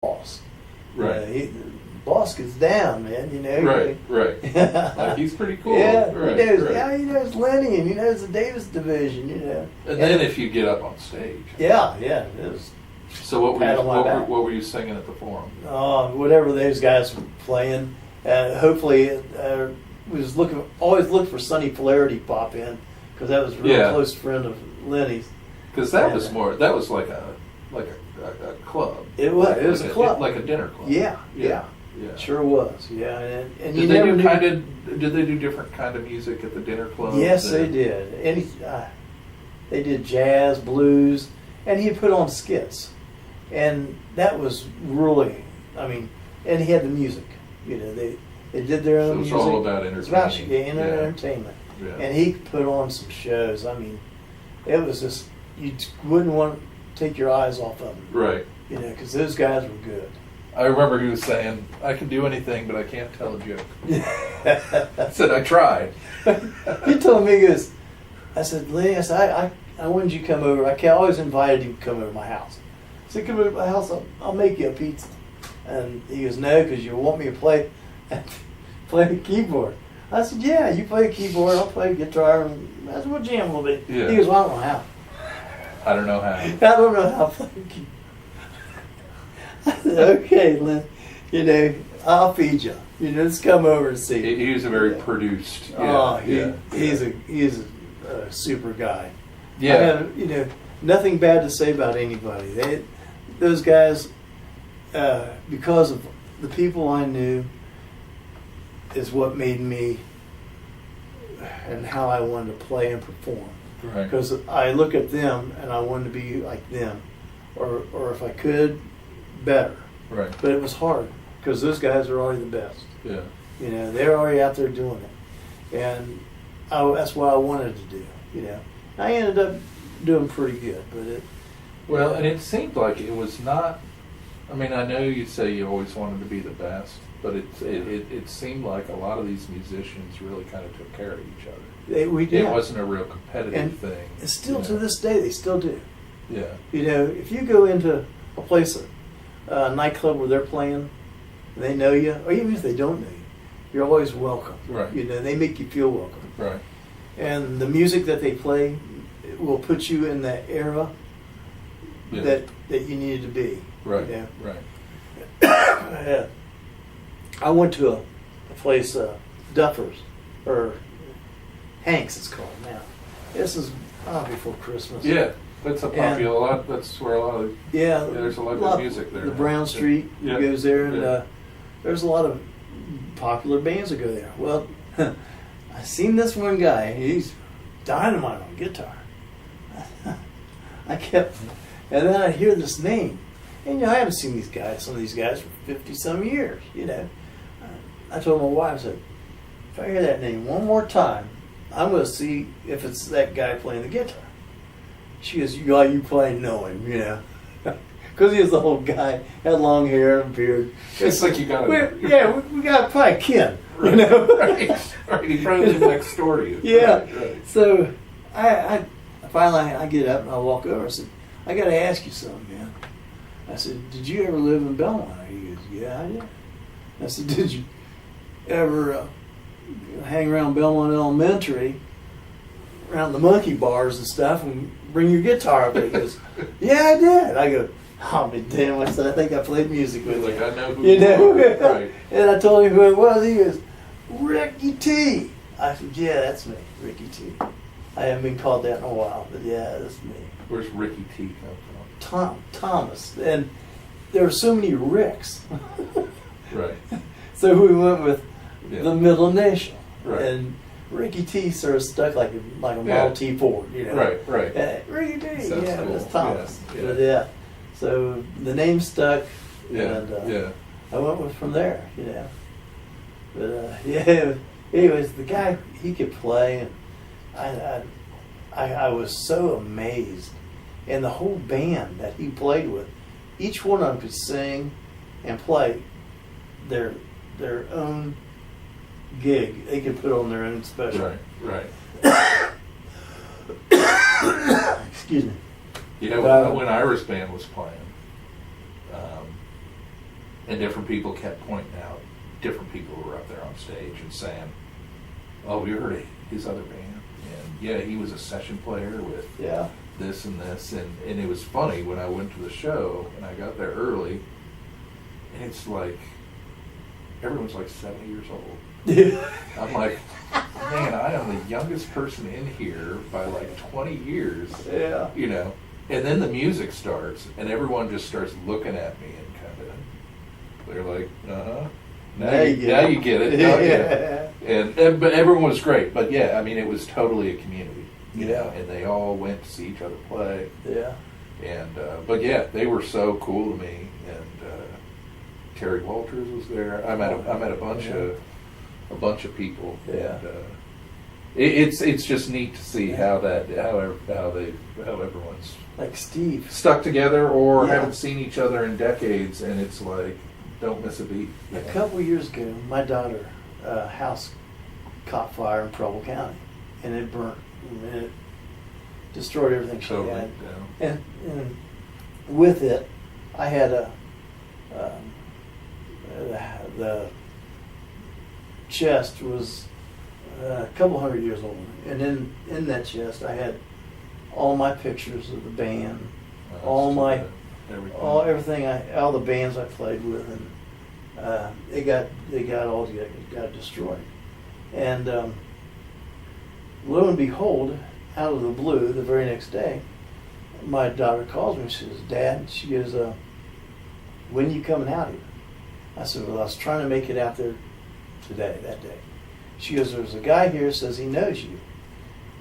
boss. Right. The boss gets down, man. Right. Like he's pretty cool. Yeah, Right, he knows. right. Yeah, he knows Lenny, and he knows the Davis division. And then if you get up on stage. Yeah, it was. So what Pat on my back. what were you singing at the Forum? Whatever those guys were playing. Hopefully, was always look for Sonny Flaherty pop in, because that was a real close friend of Lenny's. Because that was like a club. It was a club, like a dinner club. Yeah. Sure was. Yeah, and did they do different kind of music at the dinner club? Yes, they did. They did jazz, blues, and he put on skits, and that was really, and he had the music. They did their own music. It was all about entertainment. It was about entertainment. Yeah. And he put on some shows. It was just, you wouldn't want to take your eyes off of him. Right. Because those guys were good. I remember he was saying, "I can do anything, but I can't tell a joke." I said, "I tried." He told me, he goes, I said, Lenny, I wanted you to come over. I always invited you to come over to my house. I said, come over to my house, I'll make you a pizza. And he goes, no, because you want me to play the keyboard. I said, yeah, you play the keyboard, I'll play the guitar, and that's what jam will be. Yeah. He goes, well, I don't know how. I don't know how. I don't know how to play the keyboard. I said, okay, Lynn, I'll feed you. Just come over and see. He was a very produced. He's a super guy. Yeah. I have, nothing bad to say about anybody. Those guys, because of the people I knew, is what made me and how I wanted to play and perform. Right. Because I look at them and I wanted to be like them, or if I could, better. Right. But it was hard because those guys are already the best. Yeah. They're already out there doing it, and that's what I wanted to do. I ended up doing pretty good, but and it seemed like it was not. I know you say you always wanted to be the best, but it seemed like a lot of these musicians really kind of took care of each other. We did. It wasn't a real competitive thing. And still to this day, they still do. Yeah. If you go into a place, a nightclub where they're playing, and they know you, or even if they don't know you, you're always welcome. Right. They make you feel welcome. Right. And the music that they play will put you in that era that you needed to be. Right. Right. I went to a place, Duffers, or Hank's it's called now. This is before Christmas. Yeah, that's a popular lot. That's where a lot of there's a lot of good music there. The Brown Street goes there, and there's a lot of popular bands that go there. Well, I seen this one guy. He's dynamite on guitar. And then I hear this name, and I haven't seen some of these guys for 50-some years. I told my wife, I said, if I hear that name one more time, I'm going to see if it's that guy playing the guitar. She goes, you probably know him, because he was the whole guy, had long hair and beard. It's like you got we got probably Ken, right. He probably lives next door to you. Yeah. Right. So I finally I get up and I walk over. I said, I got to ask you something, man. I said, did you ever live in Belmont? He goes, yeah, I did. I said, did you ever hang around Belmont Elementary, around the monkey bars and stuff, and bring your guitar up there? He goes, yeah, I did. I go, I'll be damned. I said, I think I played music with you. I know who you are. Right. And I told him who it was. He goes, Ricky T. I said, yeah, that's me, Ricky T. I haven't been called that in a while, but yeah, that's me. Where's Ricky T come from? Thomas. And there were so many Ricks. Right. So we went with the middle initial. Right. And Ricky T sort of stuck like a Model T Ford, Right. Ricky T, Sounds it cool. was Thomas. Yeah. But so the name stuck. Yeah. And I went with from there, But anyways, the guy, he could play, and I was so amazed. And the whole band that he played with, each one of them could sing and play their own gig. They could put on their own special. Right. Excuse me. When Ira's band was playing, And different people kept pointing out different people who were up there on stage and saying, "Oh, we heard his other band, and yeah, he was a session player with this and this," and it was funny when I went to the show and I got there early, and it's like everyone's like 70 years old. I'm like, man, I am the youngest person in here by like 20 years. Yeah. You know, and then the music starts, and everyone just starts looking at me and kind of, they're like, now you get it. But everyone was great. But yeah, I mean, it was totally a community. You know, and they all went to see each other play. Yeah. And but yeah, they were so cool to me. And Terry Walters was there. I met a bunch of people. Yeah. And, it's just neat to see how everyone's like Steve stuck together or haven't seen each other in decades, and it's like, don't miss a beat. A couple years ago, my daughter house caught fire in Preble County, and it burnt, and it destroyed everything she had. Yeah. And with it, I had the chest was a couple hundred years old, and in that chest I had all my pictures of the band, all the bands I played with, and they got all together, got destroyed. And lo and behold, out of the blue, the very next day, my daughter calls me. She says, "Dad," she goes, "when are you coming out here?" I said, "Well, I was trying to make it out there that day." She goes, "There's a guy here says he knows you.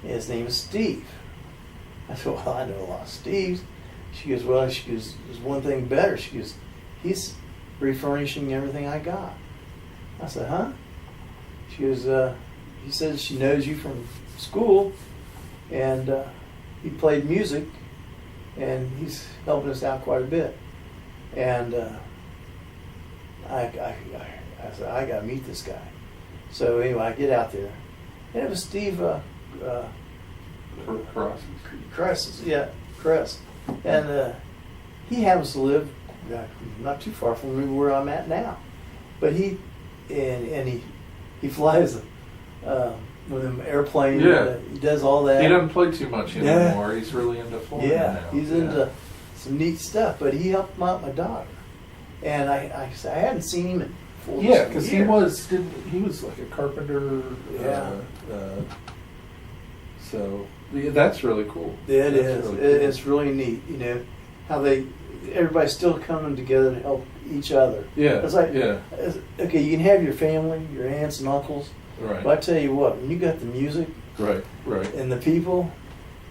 His name is Steve." I said, "Well, I know a lot of Steves." She goes, "There's one thing better." She goes, "He's refurnishing everything I got." I said, "Huh?" She goes, "He says she knows you from school, and he played music, and he's helping us out quite a bit." And I said, "I got to meet this guy." So anyway, I get out there, and it was Steve Cress, and he happens to live not too far from where I'm at now, but he flies with an airplane. He does all that. He doesn't play too much anymore. He's really into Florida now. He's into some neat stuff. But he helped out my daughter, and I hadn't seen him in 4 years. Yeah, because he was like a carpenter. So that's really cool. Yeah, it is. Really cool. It's really neat. You know how everybody's still coming together to help each other. Yeah. It's like okay, you can have your family, your aunts and uncles. Right. But I tell you what, when you got the music, right, and the people,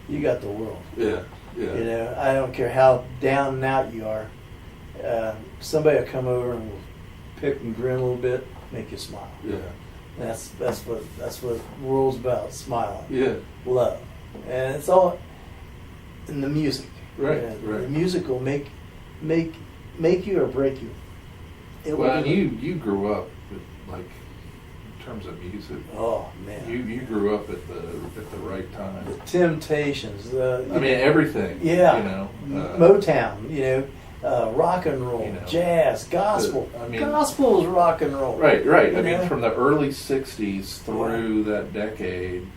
you got the world. Yeah. You know, I don't care how down and out you are. Somebody will come over and will pick and grin a little bit, make you smile. Yeah. That's what the world's about. Smiling. Yeah. Love, and it's all in the music. Right. The music will make you or break you. And you grew up with, like, in terms of music. Oh man. You grew up at the right time. The Temptations. Everything. Yeah. You know. Motown. You know. Rock and roll, jazz, gospel. Gospel is rock and roll. Right. I mean, from the early '60s through that decade.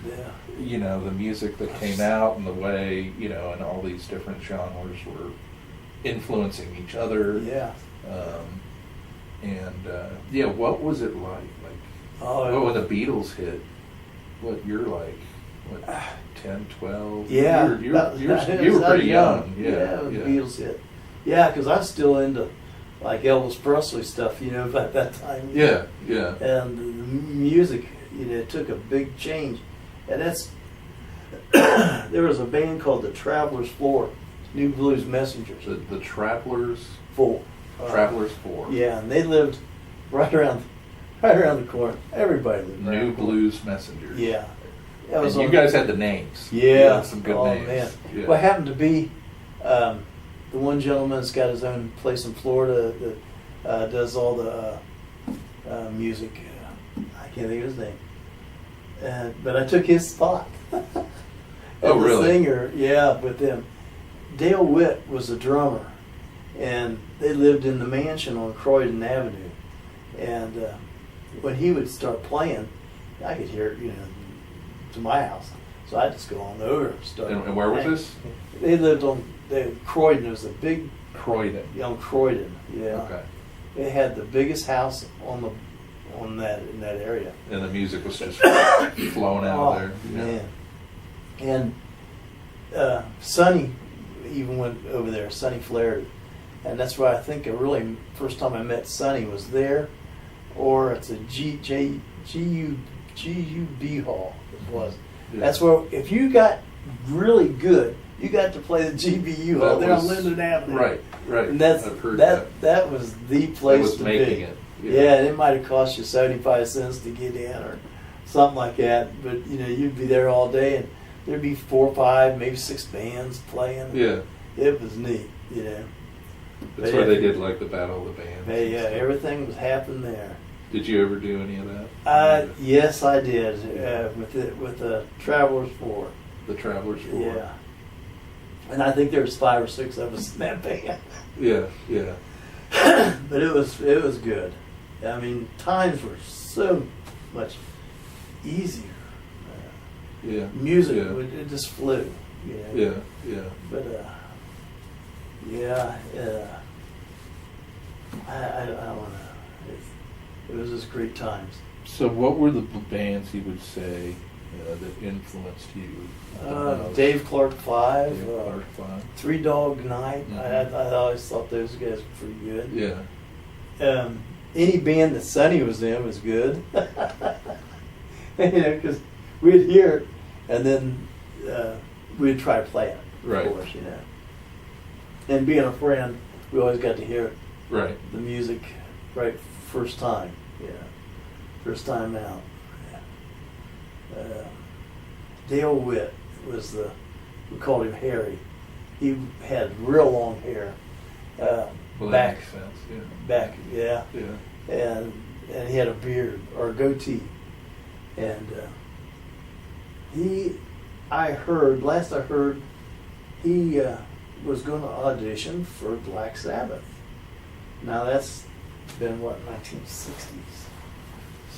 Yeah. You know, the music that came out and the way, you know, and all these different genres were influencing each other. Yeah. What was it like? When the Beatles hit, you're like, 10, 12? Yeah. You were pretty young. Yeah, the Beatles hit. Yeah, because I was still into, like, Elvis Presley stuff, you know, at that time. Yeah. And the music, you know, took a big change. And there was a band called the Travelers 4, New Blues Messengers. The Travelers 4. Travelers 4. Yeah, and they lived right around the corner. Everybody lived around New Blues Messengers. Yeah. And you guys had the names. Yeah. You had some good names. Man. Yeah. Well, it happened to be the one gentleman that's got his own place in Florida that does all the music. I can't think of his name. But I took his spot. Oh, really? The singer, with them. Dale Witt was the drummer, and they lived in the mansion on Croydon Avenue. And when he would start playing, I could hear it, to my house. So I'd just go on over and start. And where was this? They lived on Croydon. It was a big Croydon. On Croydon, yeah. Okay. They had the biggest house in that area. And the music was just flowing out of there. Man. And Sonny even went over there, Sonny Flaherty. And that's why I think first time I met Sonny was there, or it's a GUB hall, it was. Yeah. That's where, if you got really good, you got to play the GBU hall there on Linden Avenue. Right. And I've heard that. That was the place to making be. it. Yeah, and it might have cost you 75 cents to get in or something like that. But you'd be there all day, and there'd be 4 or 5, maybe 6 bands playing. Yeah. It was neat, That's where they did like the Battle of the Bands. Yeah, everything was happening there. Did you ever do any of that? Yes, I did with the Travelers 4. The Travelers 4. Yeah. And I think there was 5 or 6 of us in that band. Yeah. But it was good. I mean, times were so much easier. Yeah. Music, it just flew. Yeah. But I don't know. It was just great times. So, what were the bands you would say that influenced you? Dave Clark 5. Dave Clark 5. Three Dog Night. Mm-hmm. I always thought those guys were pretty good. Yeah. Any band that Sonny was in was good. Because we'd hear it, and then we'd try to play it. Right. Of course, And being a friend, we always got to hear it. Right. The music, right, first time. Yeah. First time out. Yeah. Dale Witt was we called him Harry. He had real long hair. Well, back, that makes sense. Yeah. Back, yeah. Yeah. And he had a beard or a goatee. And last I heard, he was going to audition for Black Sabbath. Now that's been 1960s.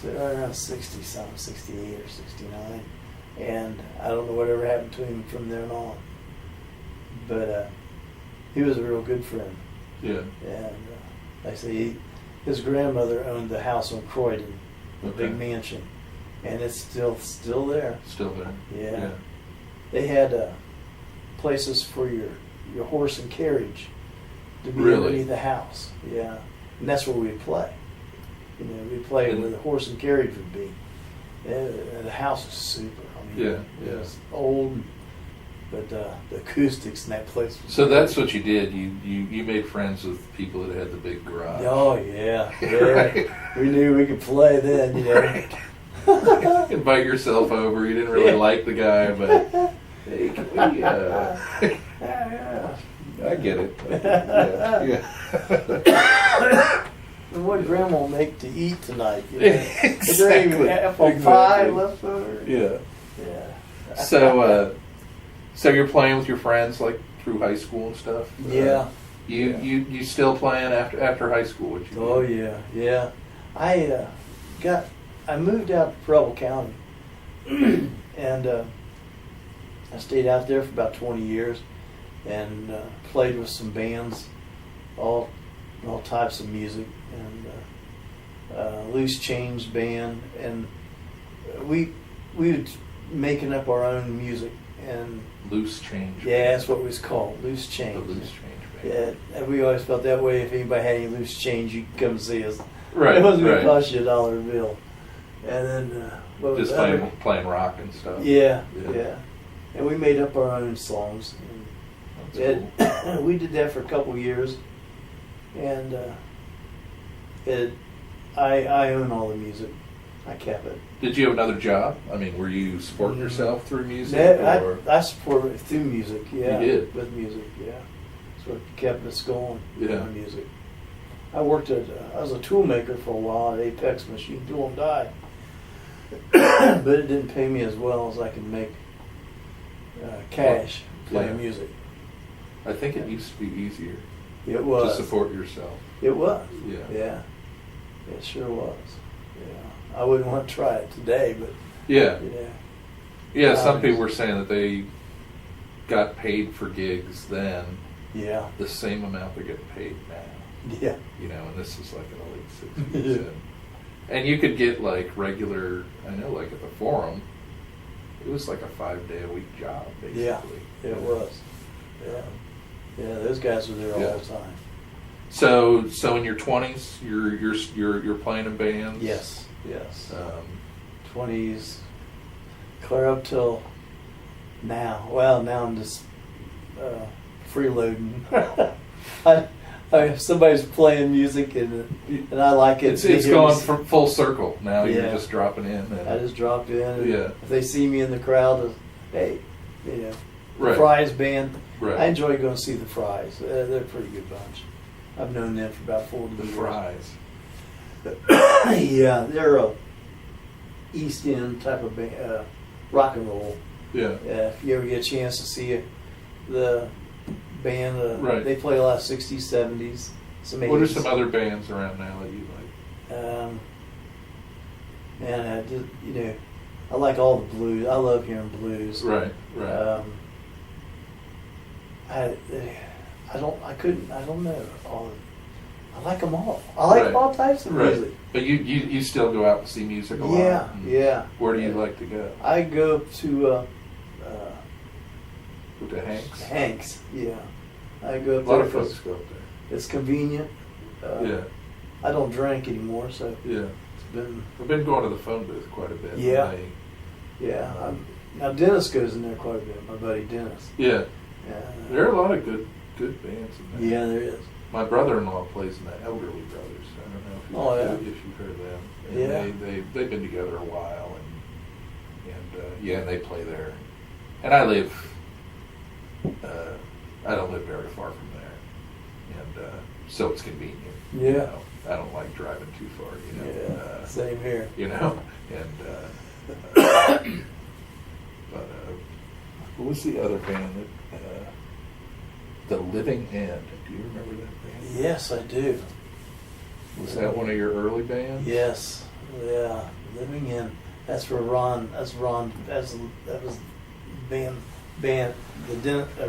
So around 60-something, 68 or 69. And I don't know whatever happened to him from then on. But he was a real good friend. Yeah. And like I say, his grandmother owned the house on Croydon, the Okay. big mansion. And it's still there. Still there. Yeah. They had places for your horse and carriage to be Really? underneath the house. Yeah. And that's where we'd play. We'd play where the horse and carriage would be. And the house was super. I mean, it was old, but the acoustics in that place was So that's what you did. You made friends with people that had the big garage. Oh, yeah. Right. We knew we could play then, Right. Invite yourself over. You didn't really like the guy, but hey, can we? I get it. Yeah. And what Grandma will make to eat tonight? Exactly. Is there even apple pie left over? Yeah. Yeah. So you're playing with your friends like through high school and stuff. Yeah. You still playing after high school? What you? Oh yeah. I moved out to Preble County, and I stayed out there for about 20 years, and played with some bands, all types of music, and Loose Change band, and we would making up our own music, and Loose Change. Yeah, that's what it was called, Loose Change. The Loose Change band. Yeah, and we always felt that way. If anybody had any loose change, you could come see us. Right. It wasn't going right. to cost you $1 bill. And then what was Just the playing rock and stuff. Yeah. Yeah. And we made up our own songs. That's cool. We did that for a couple of years, and I own all the music. I kept it. Did you have another job? I mean, were you supporting yourself through music? Yeah, I support it through music. Yeah, You did? with music. Yeah, that's what kept us going. Yeah. My music. I worked I was a tool maker for a while at Apex Machine Tool and Die, but it didn't pay me as well as I could make cash playing music. I think it used to be easier. It was. To support yourself. It was. Yeah. Yeah. It sure was. Yeah. I wouldn't want to try it today, but Yeah. yeah. Yeah, some people were saying that they got paid for gigs then Yeah. the same amount they're getting paid now. Yeah. You know, and this is like in the late 60s. And you could get like regular, I know like at the Forum, it was like a 5-day-a-week job, basically. Yeah, it was. Yeah. Yeah, those guys were there all the time. So in your 20s, you're playing in bands? Yes, yes. 20s, clear up till now. Well, now I'm just freeloading. If somebody's playing music and I like it. It's going from full circle now. Yeah. You're just dropping in. And I just drop in. And yeah. If they see me in the crowd, hey, you know, the Right. Fries band. Right. I enjoy going to see the Fries. They're a pretty good bunch. I've known them for about 40 years. The Fries. Yeah, they're a East End type of band, rock and roll. Yeah. If you ever get a chance to see the band, Right. they play a lot of 60s, 70s, some 80s. What are some other bands around now that you like? Man, I just, you know, I like all the blues. I love hearing blues. Right. Right. I don't know. I like them all. I like Right. all types of music. But you still go out and see music a lot? Yeah, yeah. Where do you like to go? I go to To Hanks? Hank's, yeah. I go up A lot there of folks go up there. it's convenient. Yeah. I don't drink anymore, so Yeah. it's been, I've been going to the phone booth quite a bit. Yeah. yeah. Now Dennis goes in there quite a bit, my buddy Dennis. Yeah. There Yeah, are a lot of good bands in there. yeah, there is. My brother-in-law plays in the Elderly Brothers. I don't know if you've, Oh, yeah. if you've heard of them. And Yeah. they've been together a while, and they play there. And I live, I don't live very far from there, and so it's convenient. Yeah. You know? I don't like driving too far. You know. Yeah, same here. You know, and but what was the other band that? The Living End. Do you remember that band? Yes, I do. Was that one of your early bands? Yes, yeah. Living In. That's where Ron. That's Ron. That was band.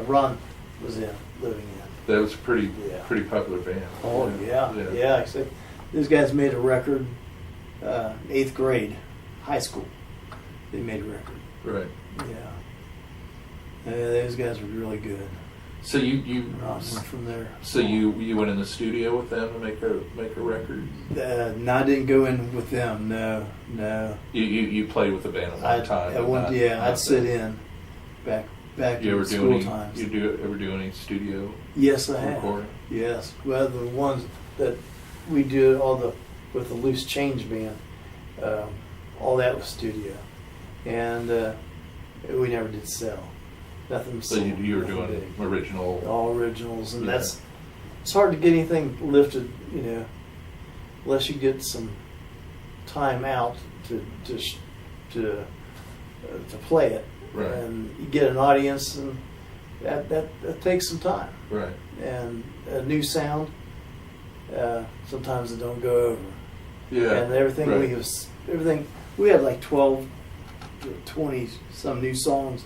Ron was in Living In. That was a pretty Yeah. pretty popular band. Oh yeah. Except these guys made a record. 8th grade, high school. They made a record. Right. Yeah. Those guys were really good. So you Ron went from there. so you went in the studio with them to make a record. No, I didn't go in with them. No. You played with the band at one time. At but one, not- yeah, not I'd sit the- in back You ever in do school any? times. Ever do any studio Yes, I have. recording? Yes, well, the ones that we did with the Loose Change band, all that was studio, and we never did sell. Nothing. So you were nothing doing big. original. All originals, and Yeah. it's hard to get anything lifted, you know, unless you get some time out to play it, Right. and you get an audience, and that takes some time. Right. And a new sound, sometimes it don't go over. Yeah. And everything right. we had like 12 to 20 some new songs.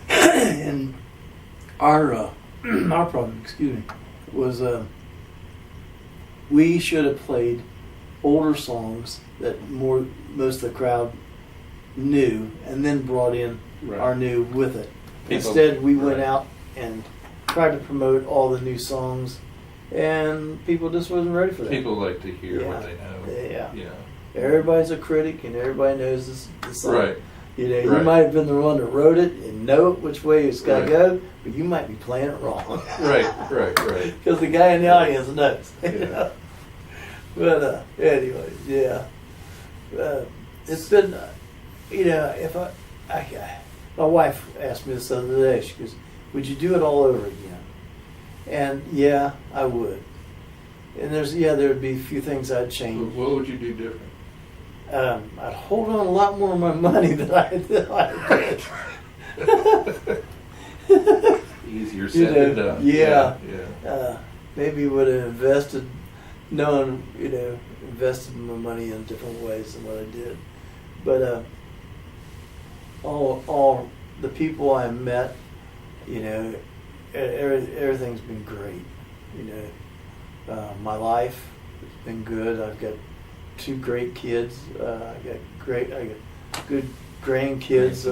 And our problem, excuse me, was we should have played older songs that most of the crowd knew, and then brought in Right. our new with it. People- Instead, we went right. out and tried to promote all the new songs, and people just wasn't ready for that. People like to hear what Yeah. they know. Yeah. Yeah. Everybody's a critic, and everybody knows the song. Right. You know, you Right. might have been the one that wrote it and know which way it's got to Right. go, but you might be playing it wrong. Right. Because the guy in the audience knows. Yeah. You know? But anyways, yeah. It's been, you know, if my wife asked me this the other day. She goes, "Would you do it all over again?" And yeah, I would. And there'd be a few things I'd change. What would you do different? I'd hold on a lot more of my money than I did. Easier You said know, than done. yeah. Yeah. maybe would have invested my money in different ways than what I did. But all the people I met, everything's been great. My life has been good. I've got 2 great kids. I got good grandkids.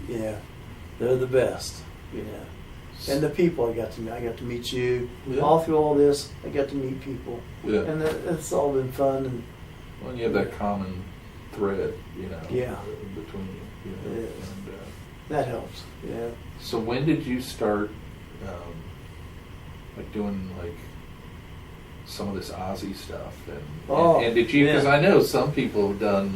They're the best. And the people I got to meet you. Yeah. All through all this, I got to meet people. Yeah. And it's all been fun. And well, you have that common thread, Yeah. between you. Yes. And, that helps. Yeah. so when did you start, doing some of this Aussie stuff? And did you? Because I know some people have done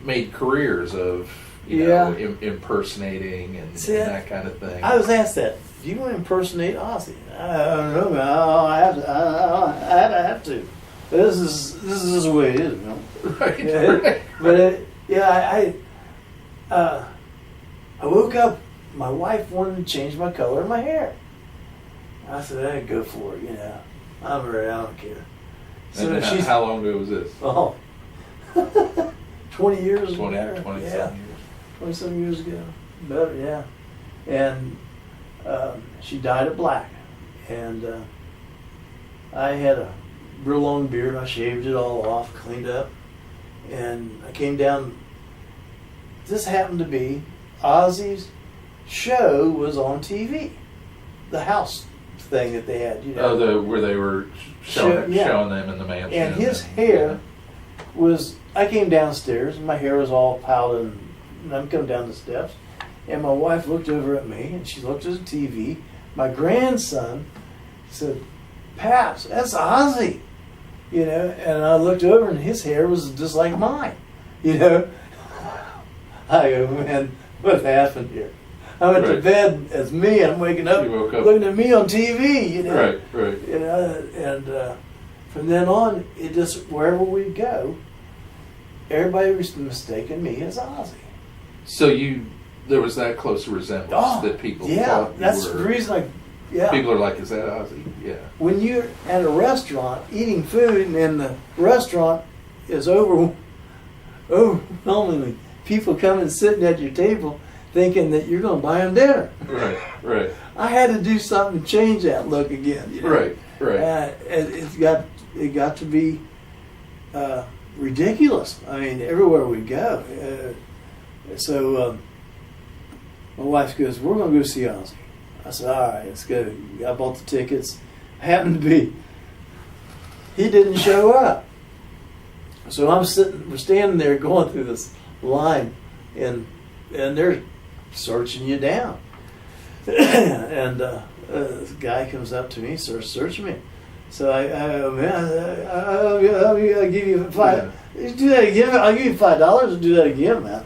made careers of impersonating and that kind of thing. I was asked that. Do you want to impersonate Ozzy? I don't know, man. I have to. This is the way it is, Right. Yeah, Right. But I woke up. My wife wanted to change my color of my hair. I said, "Hey, go for it. I'm ready. I don't care." So And how long ago was this? 20 years. 20 ago. something Yeah. years. 27 years ago. Better, yeah. And she dyed it black. And I had a real long beard. I shaved it all off, cleaned up. And I came down. This happened to be Ozzy's show was on TV. The house thing that they had, where they were showing them in the mansion. And his hair was, I came downstairs and my hair was all piled in, and I'm coming down the steps, and my wife looked over at me and she looked at the TV. My grandson said, "Paps, that's Ozzy," and I looked over and his hair was just like mine, I go, "Man, what happened here?" I went to bed as me. I'm waking up, You woke up looking at me on TV. Right. And from then on, it just wherever we go, everybody was mistaking me as Ozzy. So there was that close a resemblance that people thought you that's were. the reason. People are like, "Is that Ozzy?" Yeah. When you're at a restaurant eating food and the restaurant is overwhelmingly people coming sitting at your table, thinking that you're going to buy them dinner. Right. I had to do something to change that look again. Right. It got to be ridiculous. I mean, everywhere we go. So my wife goes, "We're going to go see Ozzy." I said, "All right, let's go." I bought the tickets. Happened to be, he didn't show up. So we're standing there going through this line, and they're searching you down. And this guy comes up to me, starts searching me. So I'll give you $5. Do that again. I'll give you $5 to do that again, man.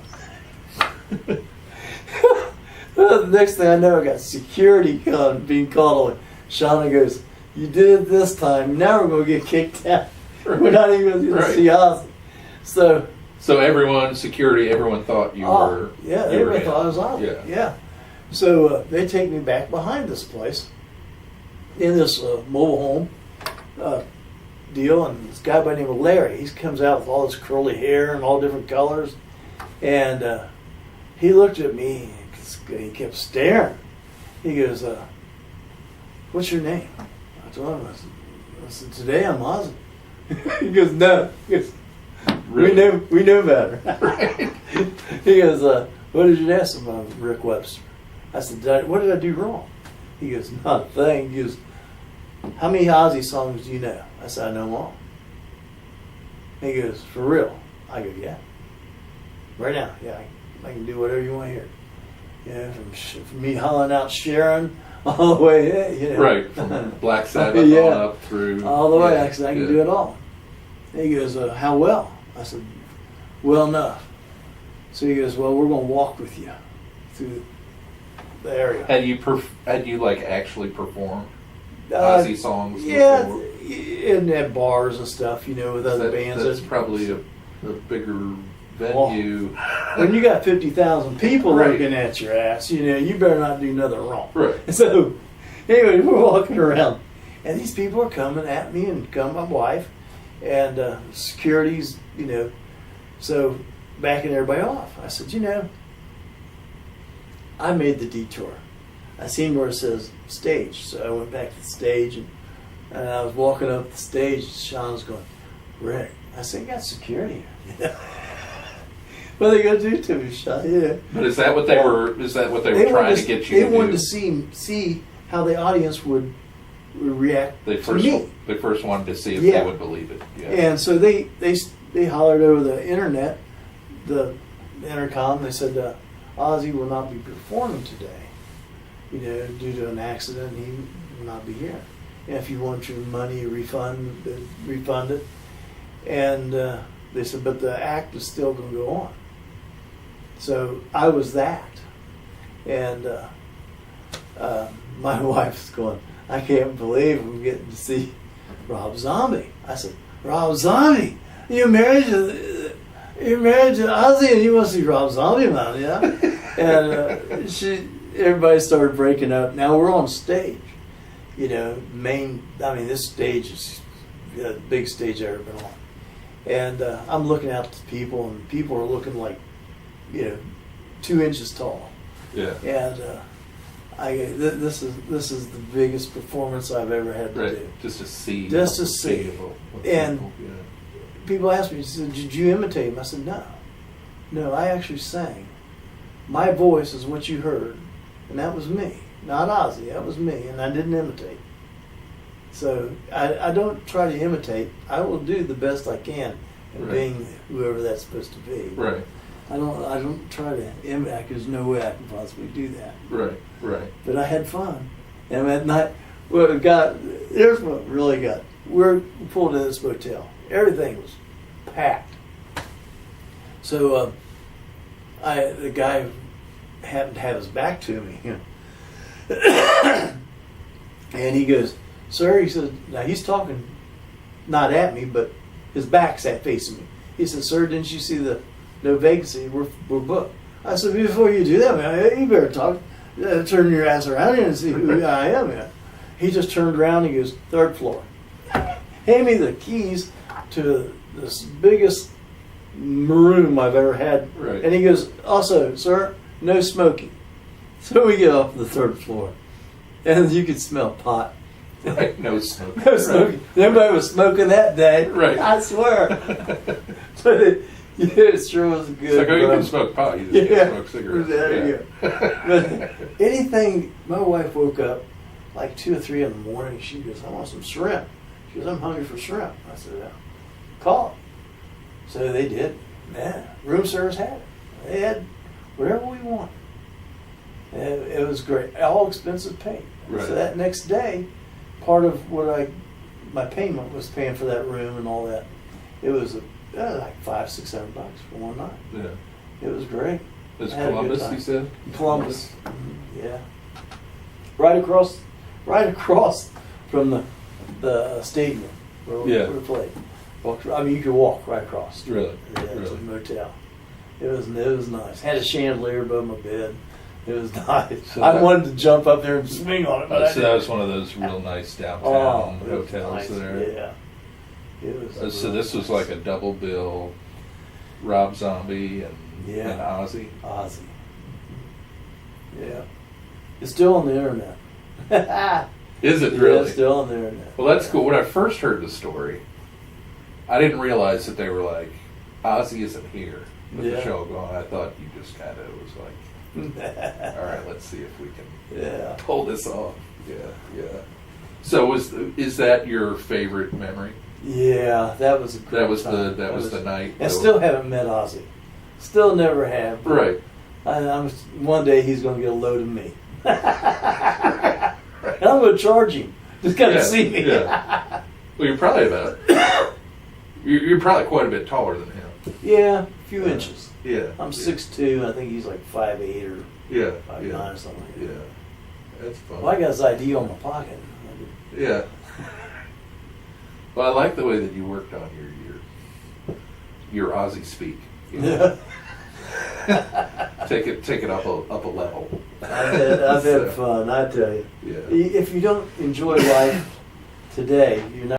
The next thing I know, I got security being called away. Shauna goes, "You did it this time. Now we're going to get kicked out. We're not even going to see Ozzy." So everyone thought you were. Yeah, everybody thought I was Ozzy. Yeah. So they take me back behind this place in this mobile home deal, and this guy by the name of Larry, he comes out with all this curly hair and all different colors, and he looked at me. He kept staring. He goes, "What's your name?" I told him. I said, "Today I'm Ozzy." He goes, "No." He goes, Really? We know better. He goes, "What did you ask him about Rick Webster?" I said, "What did I do wrong?" He goes, "Not a thing." He goes, "How many Ozzy songs do you know?" I said, "I know them all." He goes, "For real?" I go, "Yeah. Right now, yeah, I can do whatever you want to hear." From me hollering out Sharon all the way, Right, from Black Sabbath on up through. All the way, I can do it all. He goes, "How well?" I said, "Well enough." So he goes, "Well, we're going to walk with you through the area." Had you actually performed Ozzy songs before? Yeah, and at bars and stuff, with other bands. That's probably a bigger venue. When you got 50,000 people looking at your ass, you better not do nothing wrong. Right. So Anyway, we're walking around, and these people are coming at me, and my wife, and security's, so backing everybody off. I said, I made the detour. I seen where it says stage, so I went back to the stage, and I was walking up the stage. Sean was going, Rick, I said, you got security here. What are they going to do to me, Sean? Yeah. But is that what they were? Is that what they were trying to get you? They wanted to see how the audience would react to me. They first wanted to see if they would believe it. Yeah. And so they hollered over the internet, the intercom. They said Ozzy will not be performing today, due to an accident. He will not be here. And if you want your money refund it. And they said, but the act is still going to go on. So I was that. And my wife's going, I can't believe I'm getting to see Rob Zombie. I said, Rob Zombie? You're married to Ozzy and you want to see Rob Zombie, man, yeah? And everybody started breaking up. Now we're on stage. This stage is the biggest stage I've ever been on. And I'm looking out to people, and people are looking like, 2 inches tall. Yeah. And this is the biggest performance I've ever had to do. Just to see. And people ask me, did you imitate him? I said, no. No, I actually sang. My voice is what you heard, and that was me. Not Ozzy, that was me, and I didn't imitate. So I don't try to imitate. I will do the best I can in being whoever that's supposed to be. Right. I don't try to imitate. There's no way I can possibly do that. Right. But I had fun. And at night, here's what really got. We pulled into this motel. Everything was packed. So the guy happened to have his back to me. And he goes, sir, he said, now he's talking not at me, but his back's facing me. He said, sir, didn't you see the no vacancy? We're booked. I said, before you do that, man, you better talk. Turn your ass around here and see who I am, man. He just turned around and he goes, 3rd floor. Hand me the keys to this biggest room I've ever had. Right. And he goes, also, sir, no smoking. So we get off the 3rd floor. And you could smell pot. Right, no smoking. No smoking. Nobody was smoking that day. Right. I swear. But it sure was good. It's like, you can smoke pot, you just can't smoke cigarettes. There you go. But anything, my wife woke up like 2 or 3 in the morning. She goes, I want some shrimp. She goes, I'm hungry for shrimp. I said, yeah. Call it. So they did. Man, room service had it. They had whatever we wanted. It was great. All expenses paid. Right. So that next day, part of what my payment was paying for that room and all that. It was like $500-600 for one night. Yeah. It was great. It's Columbus, you said? Columbus. Mm-hmm. Yeah. Right across from the stadium where we played. You could walk right across. Really? Yeah, it was a motel. It was nice. Had a chandelier above my bed. It was nice. So I wanted to jump up there and swing on it, but so that was one of those real nice downtown hotels nice. there. Yeah. It was. So this was like a double bill, Rob Zombie and Ozzy. Ozzy. Yeah. It's still on the internet. Is it really? Yeah, it's still on the internet. Well, that's cool. When I first heard the story, I didn't realize that they were like, Ozzy isn't here with the show going. I thought you just kind of was like, all right, let's see if we can pull this off. Yeah. So is that your favorite memory? Yeah, that was a great time. That was the night. I still haven't met Ozzy. Still never have. Right. One day he's going to get a load of me. And I'm going to charge him. Just got to see me. Yeah. Well, you're probably you're probably quite a bit taller than him. Yeah, a few inches. Yeah. I'm 6'2". I think he's like 5'8" or 5'9" or something like that. Yeah. That's fun. Well, I got his ID on my pocket. Yeah. Well, I like the way that you worked on your Aussie speak. You know? take it up a level. I've had fun, I tell you. Yeah. If you don't enjoy life today, you're not